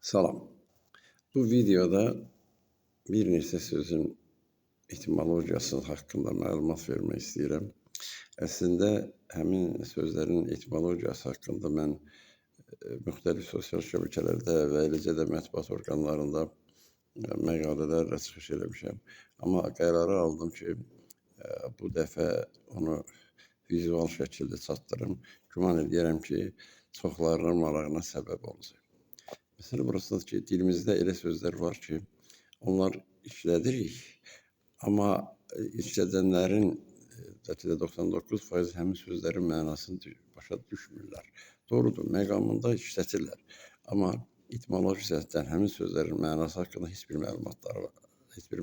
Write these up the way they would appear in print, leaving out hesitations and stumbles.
Salam. Bu videoda bir neçə sözün etimologiyası haqqında məlumat vermək istəyirəm. Əslində, həmin sözlərin etimologiyası haqqında mən müxtəlif sosial şəbəkələrdə və eləcə də mətbuat orqanlarında məqalələrlə çıxış eləmişəm. Amma qərarı aldım ki, bu dəfə onu vizual şəkildə çatdırım. Güman edirəm ki, çoxlarının marağına səbəb olacaq. Məsələ burasındadır ki, dilimizdə elə sözlər var ki, onlar işlədirik, amma işlədənlərin bəlkə də 99% həmin sözlərin mənasını başa düşmürlər. Doğrudur, məqamında işlətirlər, amma etimoloji cəhətdən həmin sözlərin mənası haqqında heç bir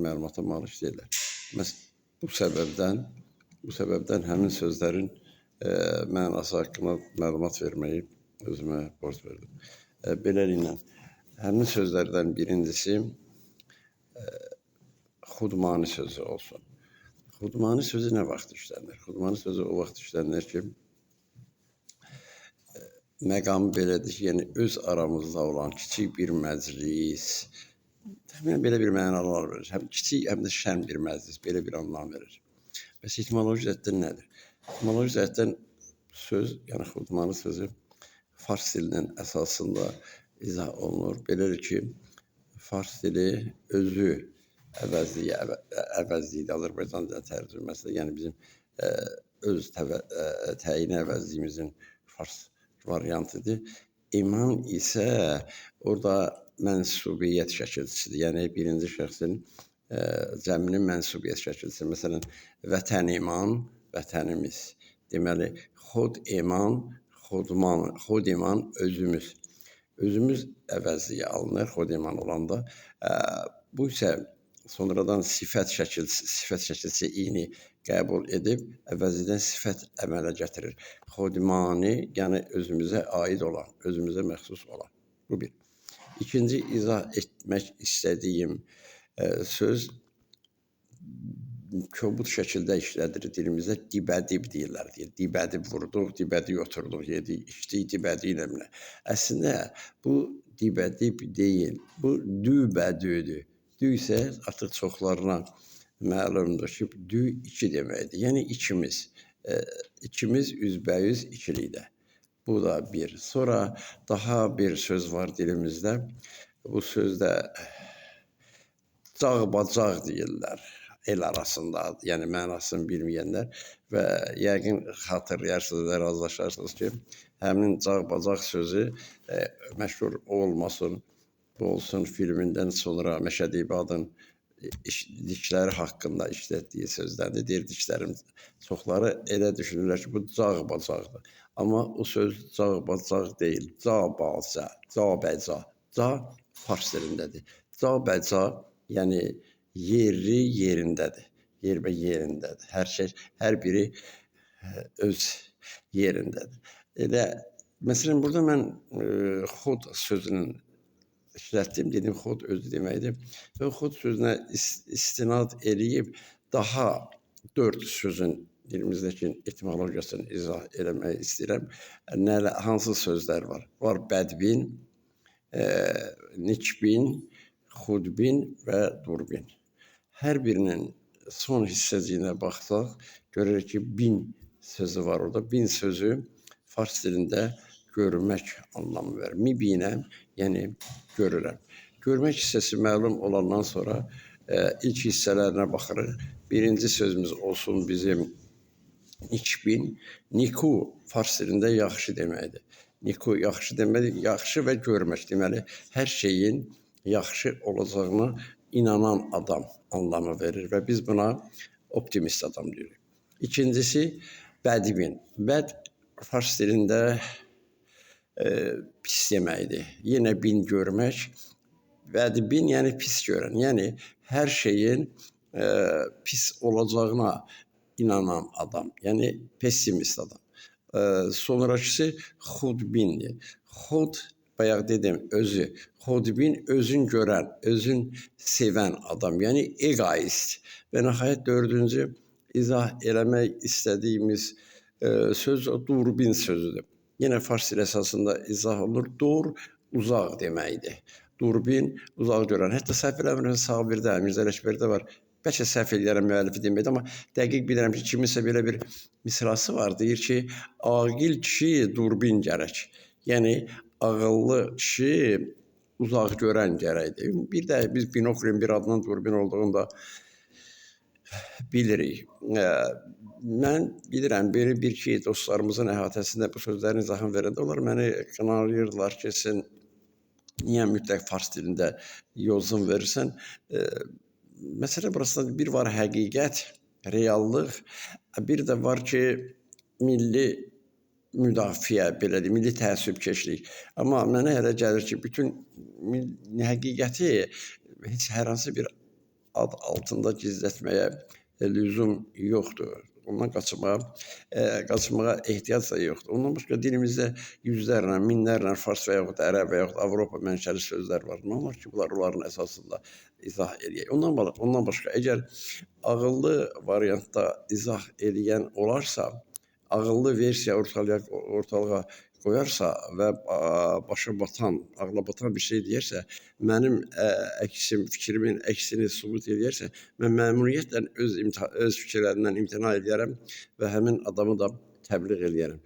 məlumata malik deyirlər. Bu səbəbdən həmin sözlərin mənası haqqında məlumat verməyi özümə borc verdim. Beləliklə, həmin sözlərdən birincisi xudmani sözü olsun. Xudmani sözü nə vaxt işlənir? Xudmani sözü o vaxt işlənir ki, məqamı belədir ki, yəni öz aramızda olan kiçik bir məclis, təxminən belə bir mənalar verir. Həm kiçik, həm də şən bir məclis, belə bir anlam verir. Bəs etimoloji cəhətdən nədir? Etimoloji cəhətdən söz, yəni xudmani sözü fars dilinin əsasında izah olunur. Belədir ki, fars dili özü əvəzliyi Azərbaycan dilinin tərcüməsi, yəni bizim öz təyini əvəzliyimizin fars variantıdır. İman isə orada mənsubiyyət şəkilçisidir, yəni birinci şəxsin cəminin mənsubiyyət şəkilçisi. Məsələn, vətən iman, vətənimiz. Deməli, xod iman, xod iman özümüz. Özümüz əvəzliyə alınır xod iman olanda. Bu isə sonradan sifət şəkilçisi ini qəbul edib əvəzlidən sifət əmələ gətirir. Xodmani, yəni özümüzə aid olan, özümüzə məxsus olan. Bu bir. İkinci izah etmək istədiyim söz kobud şəkildə işlədir dilimizdə, dibədib deyirlər. Dibədib vurduq, dibədib oturduq, yedik, içdik, dibədiylə. Əslində, bu dibədib deyil, bu dübədüdür. Dü isə artıq çoxlarına məlumdur ki, dü iki deməkdir. Yəni ikimiz. İkimiz üzbəyüz ikilikdə. Bu da bir. Sonra daha bir söz var dilimizdə. Bu sözdə cağbacaq deyirlər el arasında, yəni mənasını bilməyənlər və yəqin xatırlayarsınız və razılaşarsınız ki, həmin cağbacaq sözü məşhur olmasın, bu olsun filmindən sonra Məşədi İbadın dişləri haqqında işlətdiyi sözdəndir. Deyir, dişlərim çoxları elə düşünürlər ki, bu cağbacaqdır. Amma o söz cağbacaq deyil, cabaca, cabəca. Ca fars dilindədir. Cabəca, yəni yeri yerindədir. Yer və yerindədir. Hər şey, hər biri öz yerindədir. Elə, məsələn, burada mən xod sözünün işlətdiyim, dedim, xod özü deməkdir. Və xod sözünə istinad eləyib daha 4 sözün dilimizdəki etimologiyasını izah eləmək istəyirəm. Hansı sözlər var? Var bədbin, nikbin, xudbin və durbin. Hər birinin son hissəciyinə baxsaq, görürük ki, bin sözü var orada. Bin sözü fars dilində görmək anlamı verir. Mibinə, yəni görürəm. Görmək hissəsi məlum olandan sonra ilk hissələrinə baxırıq. Birinci sözümüz olsun bizim nikbin. Niku fars dilində yaxşı deməkdir. Niku yaxşı deməkdir, yaxşı və görmək. Deməli, hər şeyin yaxşı olacağına inanan adam anlamı verir və biz buna optimist adam deyirik. İkincisi, bədbin. Bəd fars dilində pis deməkdir. Yenə bin görmək. Bədbin, yəni pis görən. Yəni, hər şeyin pis olacağına inanan adam. Yəni, pessimist adam. Sonrakısı xudbindir. Xud, bayaq dedim, özü. Xudbin, özün görən, özün sevən adam. Yəni, egoist. Və nəhayət dördüncü izah eləmək istədiyimiz söz durbin sözüdür. Yenə fars dili əsasında izah olunur. Dur, uzaq deməkdir. durbin, uzaq görən. Hətta səhv eləmirəmsə Sabirdə, Mirzə Ələkbərdə var. Bəlkə səhv eləyərəm müəllifi deməkdə, amma dəqiq bilirəm ki, kiminsə belə bir misrası var. Deyir ki, aqil kişi durbin gərək. Yəni ağıllı kişi uzaq görən gərəkdir. Bir də biz binoklin bir adının durbin olduğunu da bilirik. Mən bilirəm, bir-iki dostlarımızın əhatəsində bu sözlərin izahını verəndə onlar məni qınayırdılar ki, sən niyə mütləq fars dilində yozum verirsən? Məsələ burasında bir var həqiqət, reallıq, bir də var ki, milli müdafiə, belə deyim, milli təəssübkeşlik. Amma mənə elə gəlir ki, bütün həqiqəti heç hər hansı bir ad altında gizlətməyə lüzum yoxdur. Ondan qaçmağa ehtiyac da yoxdur. Ondan başqa dilimizdə yüzlərlə, minlərlə fars və yaxud ərəb və yaxud Avropa mənşəli sözlər var. Nə olur ki, onların əsasında izah eləyək. Ondan başqa, əgər ağıllı variantda izah eləyən olarsa, ağıllı versiya ortalığa qoyarsa və başa batan, ağla batan bir şey deyərsə, mənim fikrimin əksini sübut edərsə, mən məmnuniyyətlə öz fikirlərindən imtina edərəm və həmin adamı da təbliğ edərəm.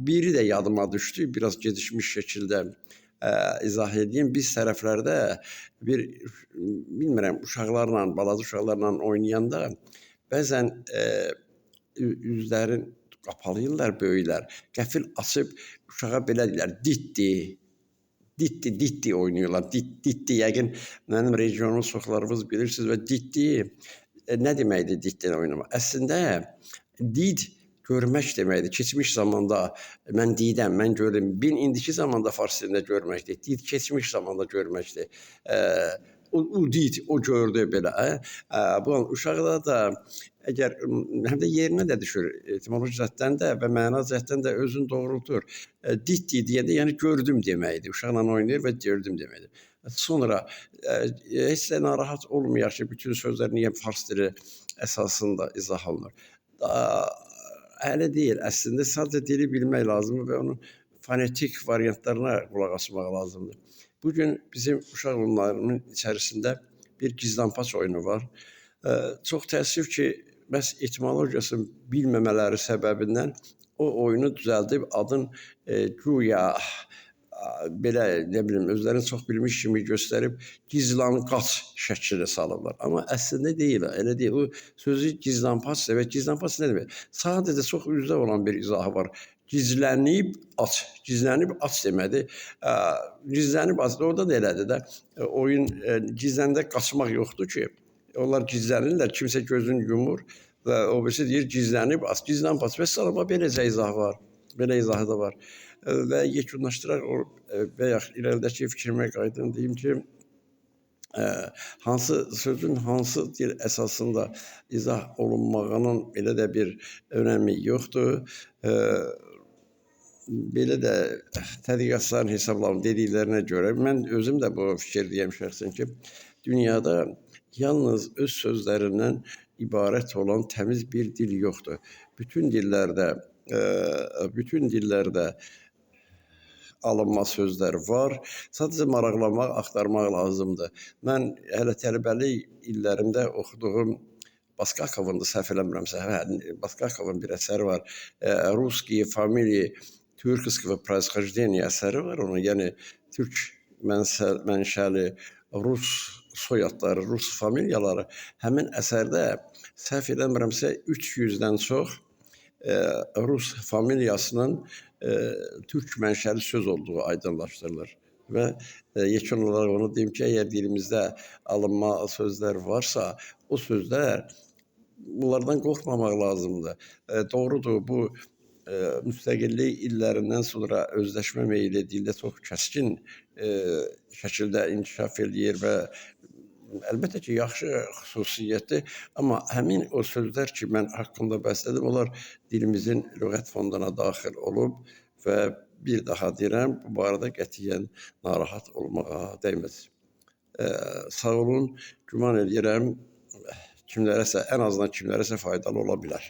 Biri də yadıma düşdü, biraz gecikmiş şəkildə izah edeyim. Biz tərəflərdə bilmirəm, uşaqlarla, balaca uşaqlarla oynayanda bəzən üzlərin qapalayırlar böyüklər. Qəfil açıb uşağa belə deyirlər, ditdi oynayırlar. Ditdi, yəqin mənim regionumun çoxlarınız bilirsiniz və ditdi nə deməkdir ditdən oynamaq? Əslində, did görmək deməkdir. Keçmiş zamanda mən didəm, mən gördüm. İndiki zamanda fars dilində görməkdir. Did keçmiş zamanda görməkdir. O did, o gördü belə. Bu uşaqda da əgər həm də yerinə də düşür, etimoloji cəhətdən də və məna cəhətdən də özünü doğrultur. Ditdi deyəndə, yəni gördüm deməkdir. Uşaqla oynayır və gördüm deməkdir. Sonra heç də narahat olmayaq ki, bütün sözlər niyə fars dili əsasında izah olunur. Elə deyil, əslində sadəcə dili bilmək lazımdır və onun fonetik variantlarına qulaq asmaq lazımdır. Bugün bizim uşaq oyunlarının içərisində bir gizlanpaç oyunu var. Çox təəssüf ki, məhz etimologiyasını bilməmələri səbəbindən o oyunu düzəldib adın güya belə, nə bilim, özlərini çox bilmiş kimi göstərib gizlanqaç şəkli salıblar. Amma əslində deyil, elə deyil. O sözü gizlanpaç və gizlanpaç nə demək? Sadəcə çox üzdə olan bir izahı var. Gizlənib aç demədi. Gizlənib aç, orada da elədir də. Oyun gizləndə qaçmaq yoxdur ki. Onlar gizlənirlər, kimsə gözünü yumur və o birisi deyir gizlənib aç, gizlənib aç. Və sonra beləcə izah var, belə izahı da var. Və yekunlaşdıraq və yaxud irəlidəki fikrimə qayıdım deyim ki, sözün hansı dil əsasında izah olunmağının belə də bir önəmi yoxdur. Belə də tədqiqatçıların hesablarının dediklərinə görə mən özüm də bu fikirdəyəm şəxsən ki, dünyada yalnız öz sözlərindən ibarət olan təmiz bir dil yoxdur. Bütün dillərdə alınma sözlər var. Sadəcə maraqlanmaq, axtarmaq lazımdır. Mən hələ tələbəlik illərimdə oxuduğum Baskakovun da səhv eləmirəmsə, Baskakovun bir əsəri var. Ruskiye familiyi türkского происхождения əsəri var onun. Yəni türk mənşəli Rus soyadları, Rus familiyaları həmin əsərdə səhv eləmirəmsə 300-dən çox Rus familiyasının türk mənşəli söz olduğu aydınlaşdırılır. Və yekun olaraq onu deyim ki, əgər dilimizdə alınma sözlər varsa, o sözlər bunlardan qorxmamaq lazımdır. Doğrudur, bu müstəqillik illərindən sonra özləşmə meyli dildə çox kəskin şəkildə inkişaf eləyir və əlbəttə ki, yaxşı xüsusiyyətdir, amma həmin o sözlər ki, mən haqqında bəhs edim, onlar dilimizin lüğət fonduna daxil olub və bir daha deyirəm, bu barədə qətiyyən narahat olmağa dəyməz. Sağ olun, güman edirəm, kimlərəsə, ən azından kimlərəsə faydalı ola bilər.